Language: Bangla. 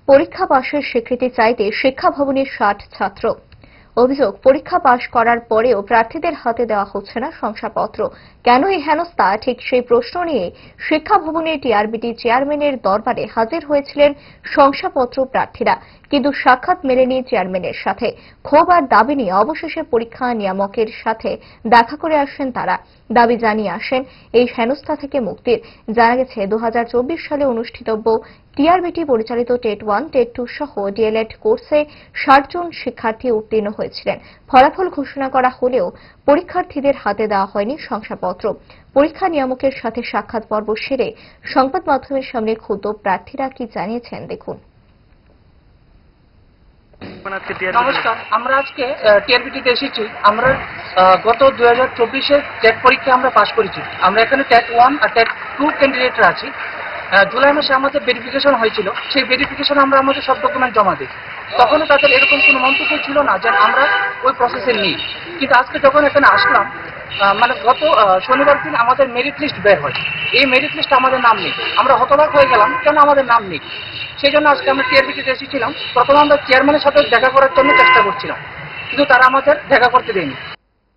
পরীক্ষা পাশের স্বীকৃতি চাইতে শিক্ষা ভবনের ৬০ ছাত্র। অভিযোগ, পরীক্ষা পাশ করার পরেও প্রার্থীদের হাতে দেওয়া হচ্ছে না শংসাপত্র। কেন এই হেনস্থা, ঠিক সেই প্রশ্ন নিয়ে শিক্ষা ভবনের টিআরবিটি চেয়ারম্যানের দরবারে হাজির হয়েছিলেন শংসাপত্র প্রার্থীরা, কিন্তু সাক্ষাৎ মেলেনি চেয়ারম্যানের সাথে। ক্ষোভ আর দাবি নিয়ে অবশেষে পরীক্ষা নিয়ামকের সাথে দেখা করে আসেন তারা। দাবি জানিয়ে আসেন এই হেনস্থা থেকে মুক্তির। জানা গেছে, ২০২৪ সালে অনুষ্ঠিতব্য টিআরবিটি পরিচালিত টেট 1, টেট 2 সহ ডিএলএড কোর্সে ৬০ জন শিক্ষার্থী উত্তীর্ণ হয়েছিলেন। ফলাফল ঘোষণা করা হলেও পরীক্ষার্থীদের হাতে দেওয়া হয়নি শংসাপত্র। পরীক্ষা নিয়ামকের সাথে সাক্ষাৎ পর্ব সেরে সংবাদ মাধ্যমের সামনে ক্ষুব্ধ প্রার্থীরা কি জানিয়েছেন, দেখুন। নমস্কার, আমরা আজকে টিআরবিটিতে এসেছি। আমরা গত 2024-এর টেট পরীক্ষা আমরা পাশ করেছি। আমরা এখানে টেট 1 আর টেট 2 ক্যান্ডিডেটরা আছি। জুলাই মাসে আমাদের ভেরিফিকেশন হয়েছিল। সেই ভেরিফিকেশন আমরা আমাদের সব ডকুমেন্ট জমা দিই। তখনও তাদের এরকম কোনো মন্তব্য ছিল না যে আমরা ওই প্রসেসে নেই। কিন্তু আজকে যখন এখানে আসলাম, মানে গত শনিবার দিন আমাদের মেরিট লিস্ট বের হয়। এই মেরিট লিস্ট আমাদের নাম নেই। আমরা হতবাক হয়ে গেলাম, কেন আমাদের নাম নেই। সেই জন্য আজকে আমরা টিআরবিটিতে এসেছিলাম। প্রথমে আমরা চেয়ারম্যানের সাথে দেখা করার জন্য চেষ্টা করছিলাম, কিন্তু তারা আমাদের দেখা করতে দেয়নি।